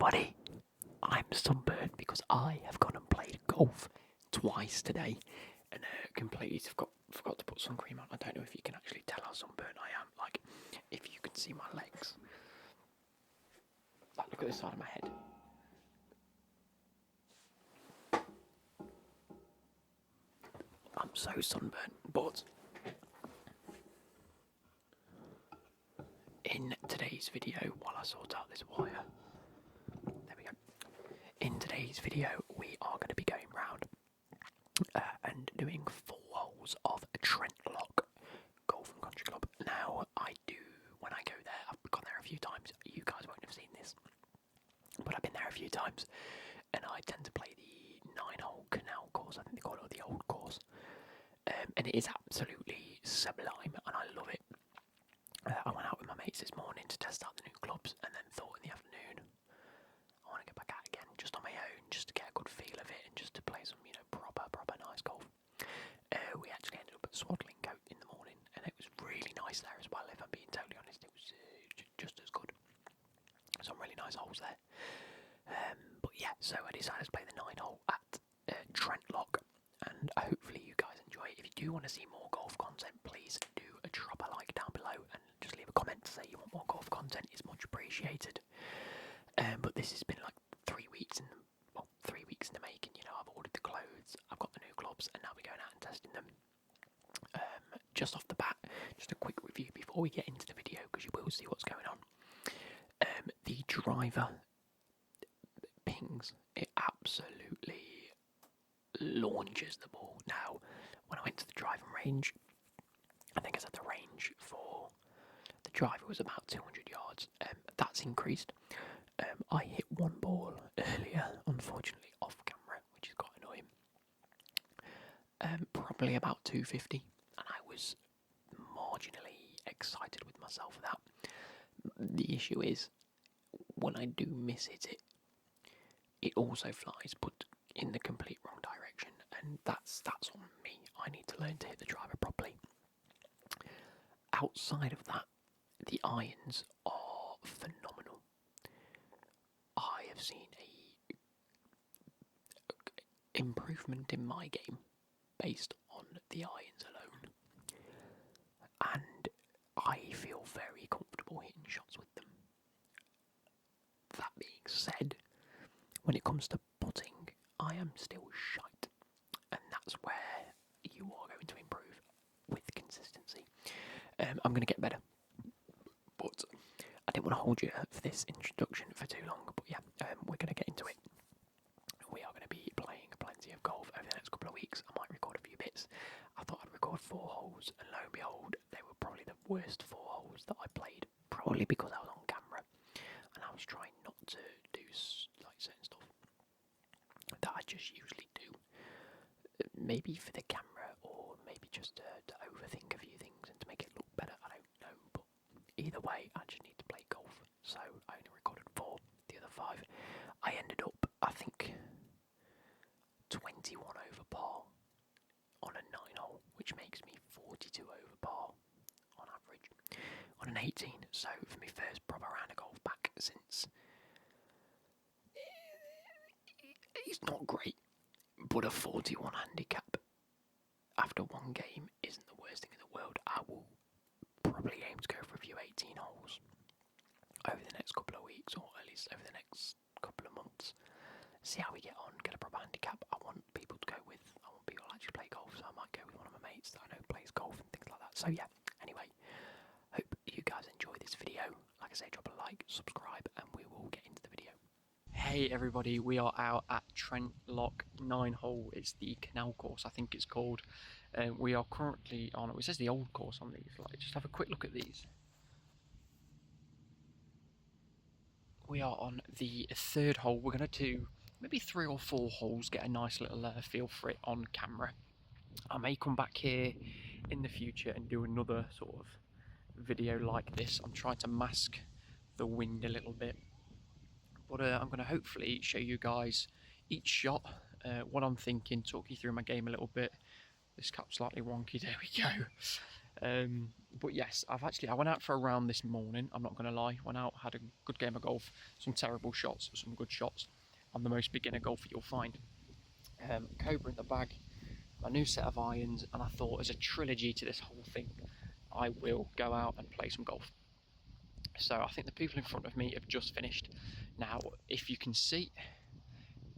everybody, I'm sunburnt because I have gone and played golf twice today and completely forgot to put sun cream on. I don't know if you can actually tell how sunburnt I am, like if you can see my legs. Like, look at this side of my head. I'm so sunburnt, but in today's video, while I sort out this wire, there we go. In today's video, we are going to be going round and doing 4 holes of a Trent Golf and Country Club. Now, when I go there, I've gone there a few times. You guys won't have seen this, but I've been there a few times, and I tend to play the 9-hole canal course. I think they call it the old course, and it is absolutely sublime, and I love it. I went out with my mates this morning to test out the new clubs, and then thought in the afternoon, I want to get back out again, just on my own, just to get a good feel of it, and just to play some, proper nice golf. We actually ended up at Swaddling Coat in the morning, and it was really nice there as well. If I'm being totally honest, it was just as good. Some really nice holes there. But yeah, so I decided to play the 9-hole at Trent, and hopefully you guys enjoy it. If you do want to see more golf content, please do drop a like down below and just leave a comment to say you want more golf content. It's much appreciated. But this has been like 3 weeks in the making. I've ordered the clothes, I've got the new clubs, and now we're going out and testing them. Just off the bat, just a quick review before we get into the video, because you will see what's going on. The driver pings, it absolutely launches the ball. Now, when I went to the driving range, I think I said the range for the driver was about 200 yards. That's increased. I hit one ball earlier, unfortunately off camera, which is quite annoying. Probably about 250, and I was marginally excited with myself for that. The issue is, when I do miss it, it also flies, but in the complete wrong direction, and that's on me. I need to learn to hit the driver properly. Outside of that, the irons are phenomenal. I have seen a improvement in my game based on the irons alone, and I feel very comfortable hitting shots with them. That being said, when it comes to putting, I am still shite, and that's where you are going to improve with consistency. I'm going to get better, but I didn't want to hold you for this introduction for too long. But yeah, we're going to get into it. We are going to be playing plenty of golf over the next couple of weeks. I might record a few bits. I thought I'd record 4 holes, and lo and behold, they were probably the worst 4 holes that I played, probably because I was on camera, and I was trying not to do certain stuff that I just usually do, maybe for the camera, or maybe just to overthink a few things and to make it look better. I don't know, but either way, I just need to play golf. So I only recorded 4. The other 5, I ended up, I think, 21 over par on a 9-hole, which makes me 42 over par on average on an 18. So for my first proper round of golf back since, it's not great, but a 41 handicap after one game isn't the worst thing in the world. I will probably aim to go for a few 18 holes over the next couple of weeks, or at least over the next couple of months. See how we get on, get a proper handicap. I want people to go with. I want people to actually play golf, so I might go with one of my mates that I know plays golf and things like that. So yeah, anyway, hope you guys enjoy this video. Like I say, drop a like, subscribe, and we will get into the video. Hey everybody, we are out at Trent 9-hole. It's the canal course, I think it's called. We are currently on, it says the old course on these. Just have a quick look at these. We are on the 3rd hole. We're going to do maybe 3 or 4 holes, get a nice little feel for it on camera. I may come back here in the future and do another sort of video like this. I'm trying to mask the wind a little bit, but I'm going to hopefully show you guys each shot, what I'm thinking, talk you through my game a little bit. This cap's slightly wonky, there we go. But yes, I went out for a round this morning. I'm not going to lie. Went out, had a good game of golf, some terrible shots, some good shots. I'm the most beginner golfer you'll find. Cobra in the bag, my new set of irons, and I thought as a trilogy to this whole thing, I will go out and play some golf. So I think the people in front of me have just finished. Now, if you can see,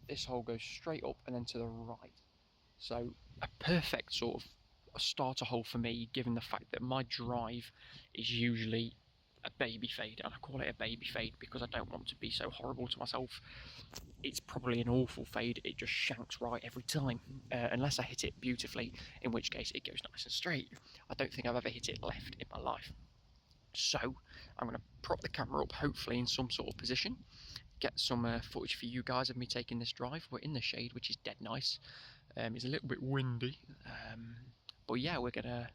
this hole goes straight up and then to the right. So a perfect sort of a starter hole for me, given the fact that my drive is usually a baby fade, and I call it a baby fade because I don't want to be so horrible to myself. It's probably an awful fade, it just shanks right every time, unless I hit it beautifully, in which case it goes nice and straight. I don't think I've ever hit it left in my life. So I'm going to prop the camera up, hopefully in some sort of position, get some footage for you guys of me taking this drive. We're in the shade, which is dead nice. It's a little bit windy, but yeah, we're gonna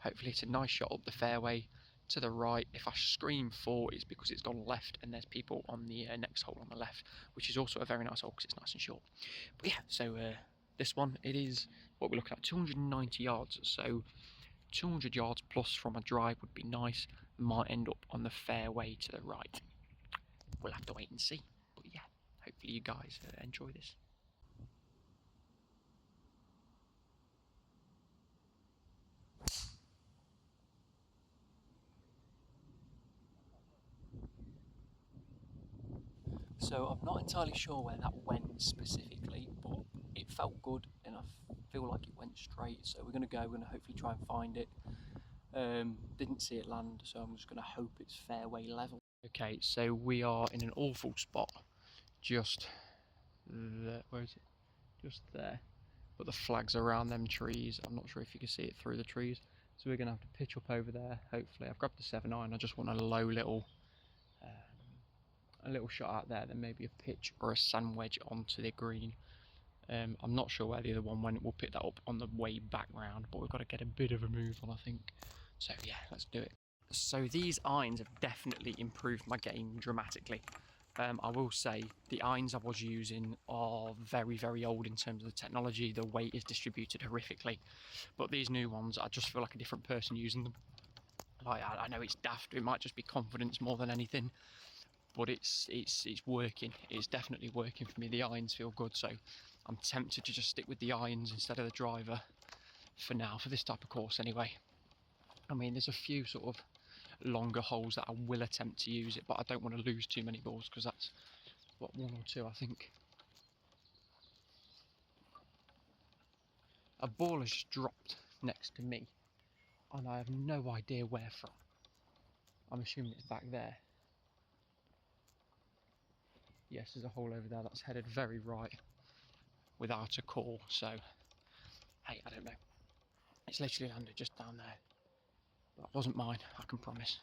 hopefully hit a nice shot up the fairway to the right. If I scream 4, it's because it's gone left and there's people on the next hole on the left, which is also a very nice hole because it's nice and short. But yeah, so this one, it is what we're looking at, 290 yards, so 200 yards plus from a drive would be nice. Might end up on the fairway to the right. We'll have to wait and see, but yeah, hopefully you guys enjoy this. So I'm not entirely sure where that went specifically, but it felt good and I feel like it went straight. So we're going to hopefully try and find it. Didn't see it land, so I'm just going to hope it's fairway level. Okay, so we are in an awful spot, just there. Where is it? Just there. But the flag's around them trees. I'm not sure if you can see it through the trees. So we're going to have to pitch up over there, hopefully. I've grabbed the 7-iron, I just want a low little shot out there, then maybe a pitch or a sand wedge onto the green. I'm not sure where the other one went. We'll pick that up on the way back round, but we've got to get a bit of a move on, I think. So yeah, let's do it. So these irons have definitely improved my game dramatically. I will say the irons I was using are very, very old in terms of the technology. The weight is distributed horrifically, but these new ones, I just feel like a different person using them. Like, I know it's daft, it might just be confidence more than anything, but it's working. It's definitely working for me. The irons feel good, so I'm tempted to just stick with the irons instead of the driver for now, for this type of course anyway. I mean, there's a few sort of longer holes that I will attempt to use it, but I don't want to lose too many balls because that's what, 1 or 2 I think. A ball has dropped next to me and I have no idea where from. I'm assuming it's back there. Yes, there's a hole over there that's headed very right without a call, so hey, I don't know. It's literally landed just down there. That wasn't mine, I can promise.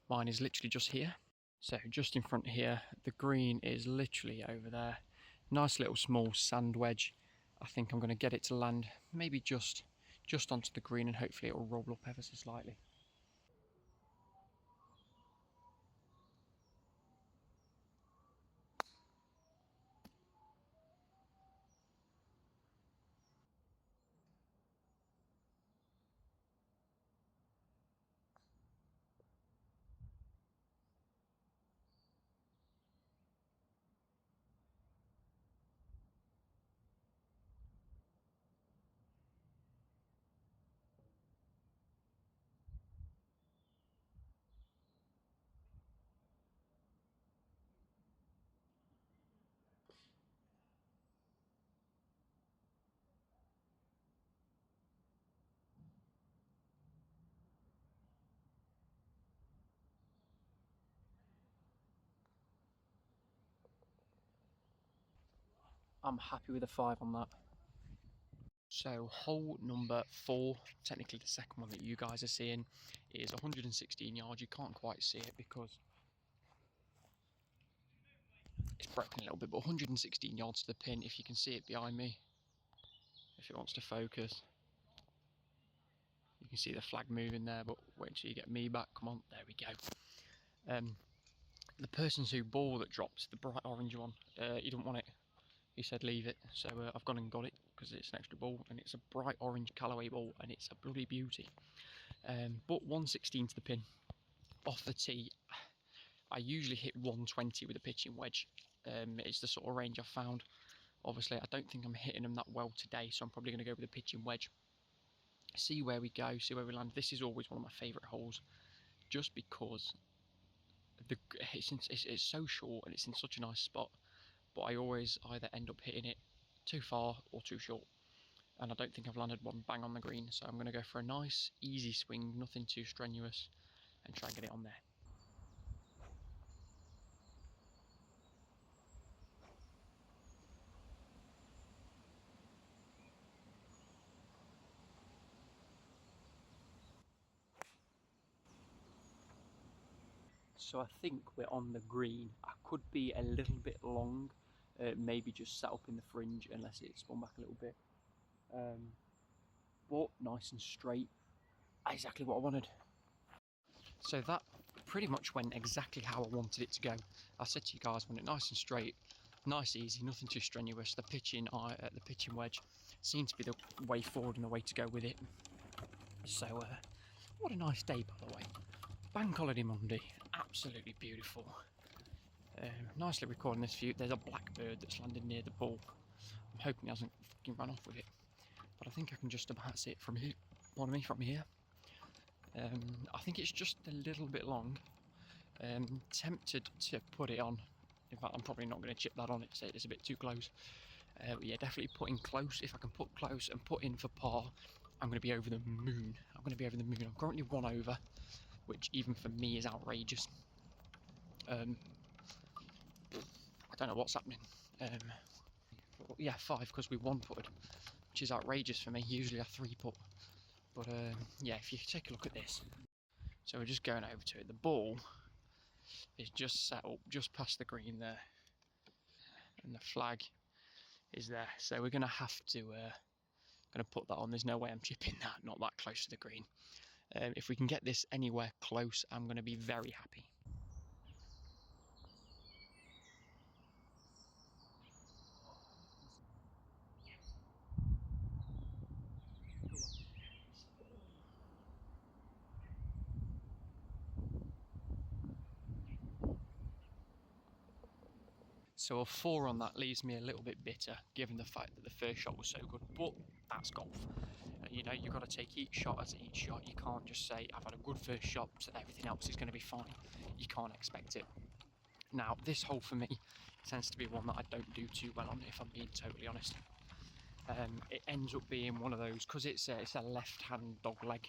Mine is literally just here. So just in front here, the green is literally over there. Nice little small sand wedge. I think I'm going to get it to land maybe just onto the green, and hopefully it will roll up ever so slightly. I'm happy with a 5 on that. So hole number 4, technically the second one that you guys are seeing, is 116 yards. You can't quite see it because it's broken a little bit, but 116 yards to the pin. If you can see it behind me, if it wants to focus, you can see the flag moving there, but wait until you get me back. Come on, there we go. The person's who ball that dropped, the bright orange one, he didn't want it. He said leave it, so I've gone and got it because it's an extra ball, and it's a bright orange Callaway ball, and it's a bloody beauty. but 116 to the pin. Off the tee, I usually hit 120 with a pitching wedge. It's the sort of range I've found. Obviously, I don't think I'm hitting them that well today, so I'm probably going to go with a pitching wedge. See where we go, see where we land. This is always one of my favourite holes, just because it's so short and it's in such a nice spot, but I always either end up hitting it too far or too short, and I don't think I've landed one bang on the green, so I'm going to go for a nice easy swing, nothing too strenuous, and try and get it on there. So I think we're on the green. I could be a little bit long, maybe just sat up in the fringe unless it spun back a little bit. But nice and straight, exactly what I wanted. So that pretty much went exactly how I wanted it to go. I said to you guys, I want it nice and straight, nice easy, nothing too strenuous. The pitching wedge seemed to be the way forward and the way to go with it. So what a nice day, by the way. Bank holiday Monday, absolutely beautiful. Nicely recording this view. There's a blackbird that's landed near the ball. I'm hoping he hasn't fucking run off with it, but I think I can just about see it from here. Pardon me, from here. I think it's just a little bit long. Tempted to put it on. In fact, I'm probably not going to chip that on. It's a bit too close. But yeah, definitely putting close. If I can put close and put in for par, I'm going to be over the moon. I'm currently 1 over, which even for me is outrageous. I don't know what's happening. Yeah, 5 because we 1-putted, which is outrageous for me. Usually I 3-putt. But yeah, if you take a look at this. So we're just going over to it. The ball is just set up just past the green there, and the flag is there. So we're going to have to put that on. There's no way I'm chipping that, not that close to the green. If we can get this anywhere close, I'm going to be very happy. So a 4 on that leaves me a little bit bitter, given the fact that the first shot was so good, but that's golf. You know, you've got to take each shot as each shot. You can't just say, I've had a good first shot, so everything else is going to be fine. You can't expect it. Now, this hole for me tends to be one that I don't do too well on, if I'm being totally honest. It ends up being one of those, because it's a left-hand dog leg.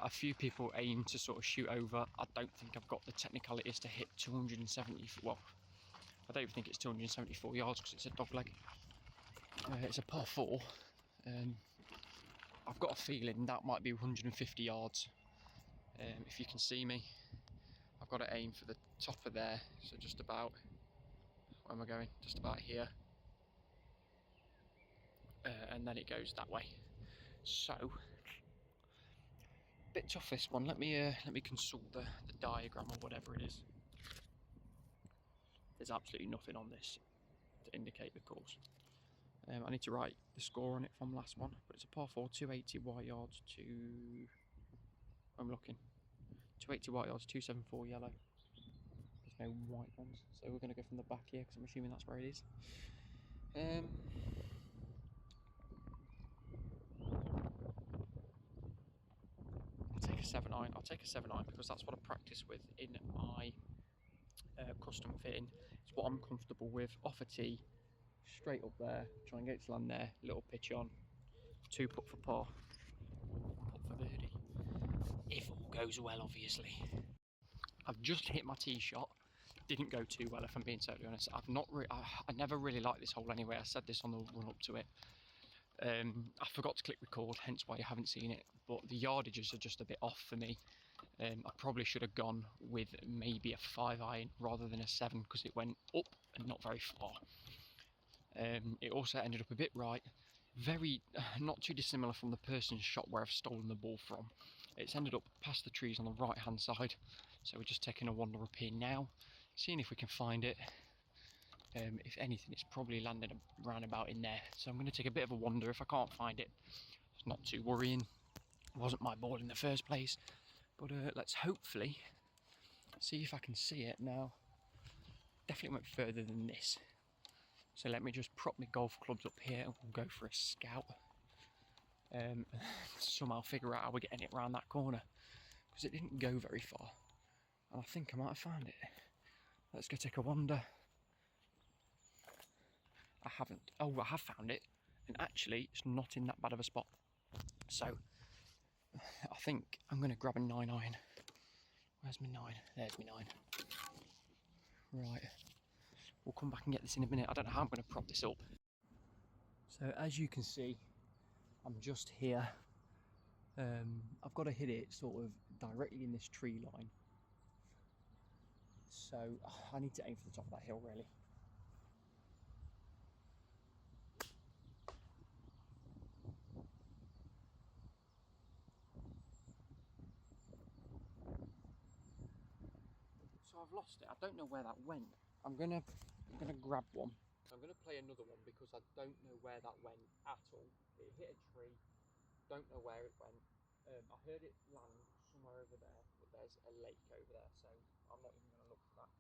A few people aim to sort of shoot over. I don't think I've got the technicalities to hit 270, well, I don't even think it's 274 yards because it's a dog leg. It's a par 4. I've got a feeling that might be 150 yards. If you can see me, I've got to aim for the top of there, so just about, where am I going? Just about here. And then it goes that way. So, bit tough this one. Let me consult the diagram or whatever it is. There's absolutely nothing on this to indicate the course. I need to write the score on it from last one, but it's a par 4, 280 white yards to, I'm looking, 280 white yards, 274 yellow. There's no white ones, so we're going to go from the back here because I'm assuming that's where it is. I'll take a 7-iron. I'll take a 7-iron because that's what I practice with in my custom fitting. It's what I'm comfortable with. Off a tee, straight up there, try and get it to land there, little pitch on, 2-putt for par, 1-putt for birdie. If all goes well, obviously. I've just hit my tee shot. Didn't go too well, if I'm being totally honest. I never really liked this hole anyway. I said this on the run up to it. I forgot to click record, hence why you haven't seen it. But the yardages are just a bit off for me. I probably should have gone with maybe a 5-iron rather than a 7 because it went up and not very far. It also ended up a bit right. Very, not too dissimilar from the person's shot where I've stolen the ball from. It's ended up past the trees on the right hand side. So we're just taking a wander up here now, seeing if we can find it. If anything, it's probably landed around about in there. So I'm going to take a bit of a wander. If I can't find it, it's not too worrying. wasn't my ball in the first place. But let's hopefully see if I can see it now. Definitely went further than this. So let me just prop my golf clubs up here and we'll go for a scout. Somehow figure out how we're getting it around that corner, because it didn't go very far. And I think I might have found it. Let's go take a wander. I haven't. Oh, I have found it. And actually, it's not in that bad of a spot. So, I think I'm going to grab a 9 iron. Where's my 9? There's my 9. Right. We'll come back and get this in a minute. I don't know how I'm going to prop this up. So, as you can see, I'm just here. I've got to hit it sort of directly in this tree line. So, I need to aim for the top of that hill, really. So I've lost it. I don't know where that went. I'm gonna grab one. I'm gonna play another one because I don't know where that went at all. It hit a tree. Don't know where it went. I heard it land somewhere over there, but there's a lake over there, so I'm not even gonna look for that.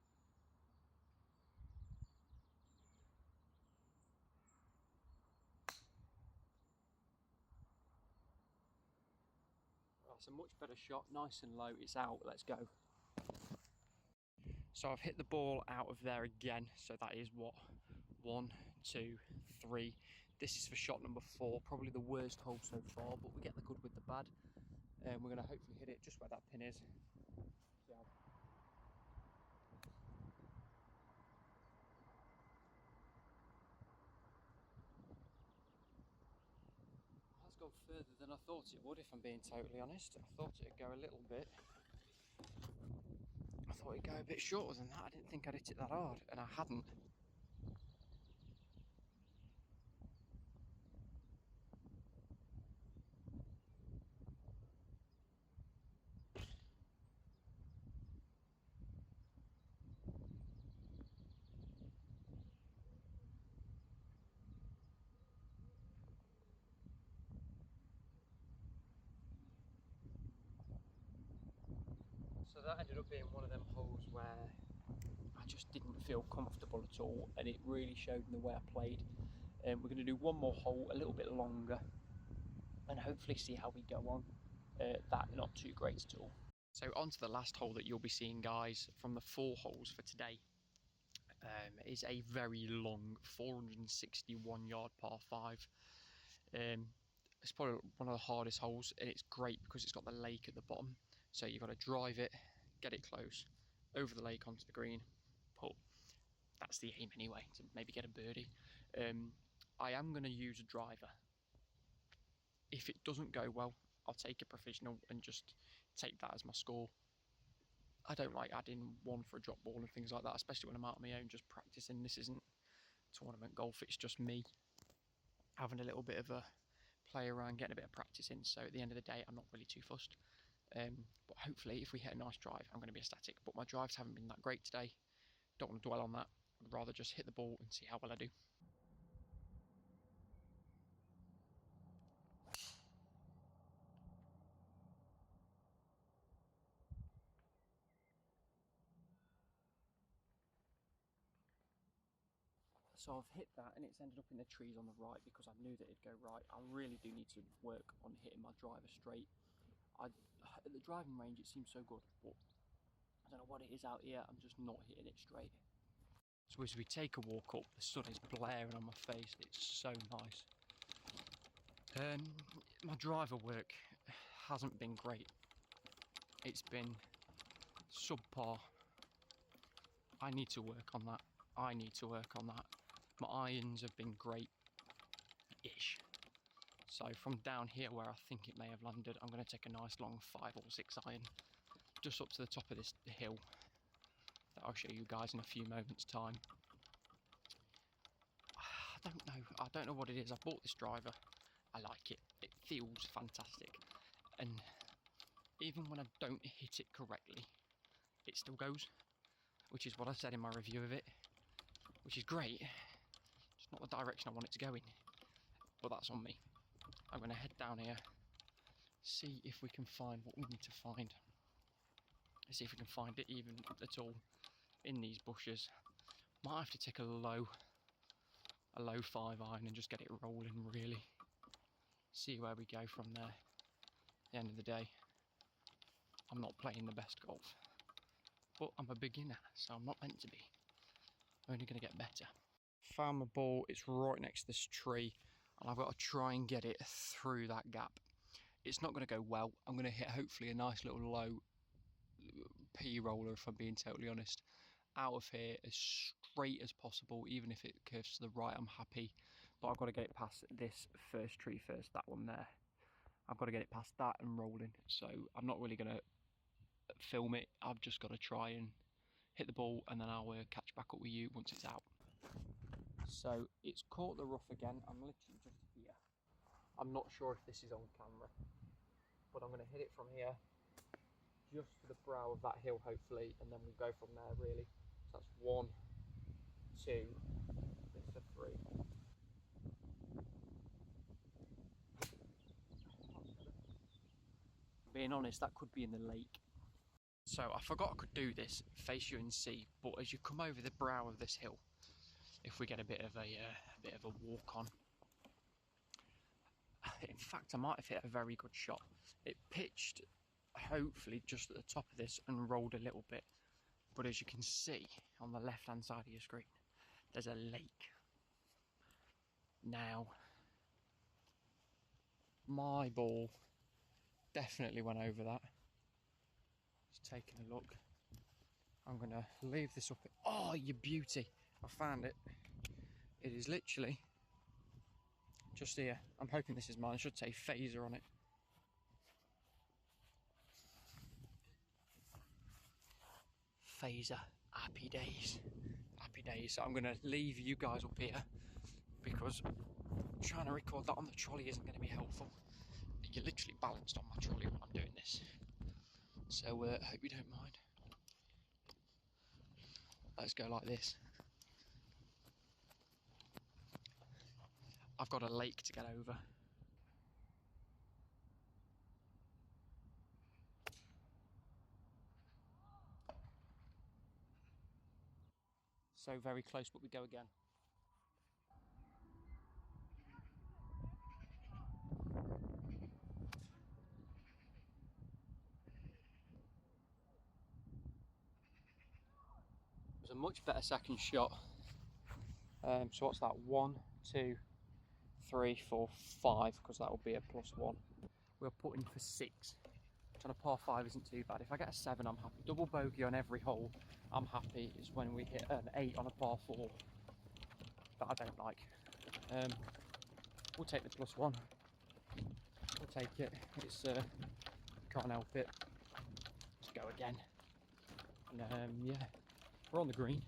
That's a much better shot. Nice and low. It's out. Let's go. So I've hit the ball out of there again. So that is what? 1, 2, 3. This is for shot number 4. Probably the worst hole so far, but we get the good with the bad. And we're going to hopefully hit it just where that pin is. Yeah. That's gone further than I thought it would, if I'm being totally honest. I thought it'd go a little bit. I thought it'd go a bit shorter than that. I didn't think I'd hit it that hard, and I hadn't. So that ended up being one of them holes where I just didn't feel comfortable at all, and it really showed in the way I played. We're going to do one more hole, a little bit longer, and hopefully see how we go on. That not too great at all. So on to the last hole that you'll be seeing, guys, from the 4 holes for today. Is a very long 461 yard par 5. It's probably one of the hardest holes, and it's great because it's got the lake at the bottom. So you've got to drive it, get it close, over the lake onto the green, putt. That's the aim anyway, to maybe get a birdie. I am going to use a driver. If it doesn't go well, I'll take a professional and just take that as my score. I don't like adding one for a drop ball and things like that, especially when I'm out on my own just practicing. This isn't tournament golf, it's just me having a little bit of a play around, getting a bit of practice in. So at the end of the day, I'm not really too fussed. But hopefully, if we hit a nice drive, I'm going to be ecstatic. But my drives haven't been that great today. Don't want to dwell on that. I'd rather just hit the ball and see how well I do. So I've hit that, and it's ended up in the trees on the right because I knew that it'd go right. I really do need to work on hitting my driver straight. At the driving range, it seems so good, but I don't know what it is out here. I'm just not hitting it straight. So as we take a walk up, the sun is blaring on my face. It's so nice. My driver work hasn't been great. It's been subpar. I need to work on that. My irons have been great-ish. So from down here where I think it may have landed, I'm going to take a nice long 5 or 6 iron just up to the top of this hill that I'll show you guys in a few moments' time. I don't know what it is. I bought this driver. I like it. It feels fantastic. And even when I don't hit it correctly, it still goes, which is what I said in my review of it, which is great. It's not the direction I want it to go in, but that's on me. I'm going to head down here, see if we can find what we need to find. See if we can find it even at all in these bushes. Might have to take a low 5 iron and just get it rolling really. See where we go from there. At the end of the day, I'm not playing the best golf, but I'm a beginner, so I'm not meant to be. I'm only going to get better. Found my ball, it's right next to this tree, and I've got to try and get it through that gap. It's not going to go well. I'm going to hit hopefully a nice little low P roller, if I'm being totally honest, out of here as straight as possible. Even if it curves to the right, I'm happy, but I've got to get it past this first tree first, that one there. I've got to get it past that and rolling, so I'm not really going to film it. I've just got to try and hit the ball, and then I'll catch back up with you once it's out. So it's caught the rough again. I'm literally just here. I'm not sure if this is on camera, but I'm going to hit it from here, just to the brow of that hill hopefully, and then we'll go from there really. So that's 1, 2, this for 3. Being honest, that could be in the lake. So I forgot I could do this, face you and see, but as you come over the brow of this hill, if we get a bit of a walk on, in fact I might have hit a very good shot. It pitched hopefully just at the top of this and rolled a little bit, but as you can see on the left hand side of your screen, there's a lake. Now my ball definitely went over that. Just taking a look. I'm gonna leave this up. Oh, you beauty! I found it. It is literally just here. I'm hoping this is mine. It should say phaser on it. Phaser, happy days, happy days. So I'm gonna leave you guys up here because trying to record that on the trolley isn't going to be helpful. You're literally balanced on my trolley when I'm doing this, so I hope you don't mind. Let's go like this. I've got a lake to get over. So very close, but we go again. It was a much better second shot. So what's that? 1, 2, 3, 4, 5, because that will be a +1. We're putting for 6. Which on a par 5 isn't too bad. If I get a 7, I'm happy. Double bogey on every hole, I'm happy. Is when we hit an 8 on a par 4. That I don't like. We'll take the +1. We'll take it. It's can't help it. Let's go again. And yeah, we're on the green.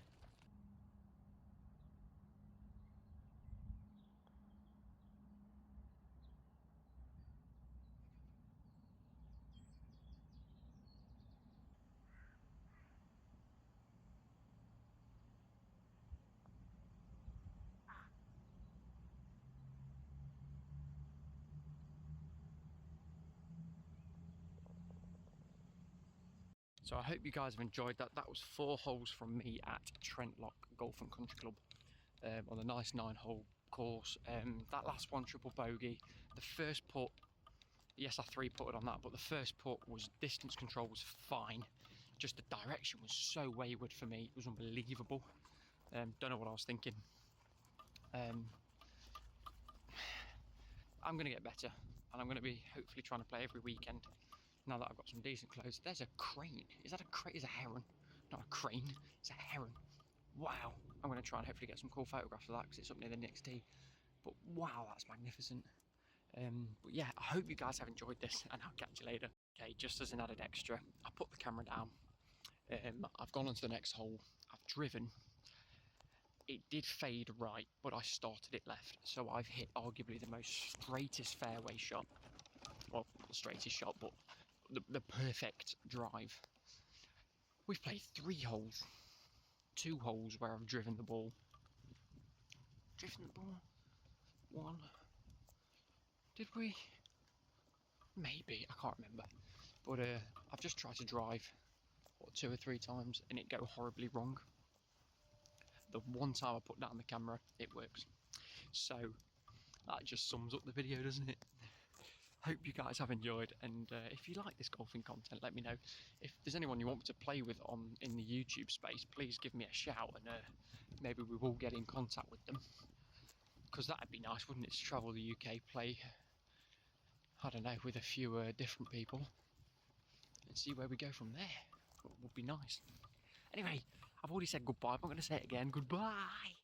So I hope you guys have enjoyed that. That was 4 holes from me at Trent Golf and Country Club on a nice 9-hole course. That last one, triple bogey. The first putt, yes, I 3-putted on that, but the first putt was distance control was fine. Just the direction was so wayward for me. It was unbelievable. Don't know what I was thinking. I'm going to get better, and I'm going to be hopefully trying to play every weekend. Now that I've got some decent clothes. There's a crane. Is that a crane? It's a heron. Not a crane. It's a heron. Wow. I'm going to try and hopefully get some cool photographs of that because it's up near the next tee. But wow, that's magnificent. But yeah, I hope you guys have enjoyed this, and I'll catch you later. Okay, just as an added extra, I put the camera down. I've gone on to the next hole. I've driven. It did fade right, but I started it left. So I've hit arguably the most straightest fairway shot. Well, not the straightest shot, but the perfect drive. We've played 3 holes, 2 holes where I've driven the ball. 1. Did we? Maybe, I can't remember. But I've just tried to drive, what, 2 or 3 times and it go horribly wrong. The one time I put down the camera, it works. So that just sums up the video, doesn't it? Hope you guys have enjoyed, and if you like this golfing content, let me know. If there's anyone you want me to play with in the YouTube space, please give me a shout, and maybe we will get in contact with them. Because that'd be nice, wouldn't it, to travel the UK, play, I don't know, with a few different people, and see where we go from there. It would be nice. Anyway, I've already said goodbye, but I'm going to say it again. Goodbye!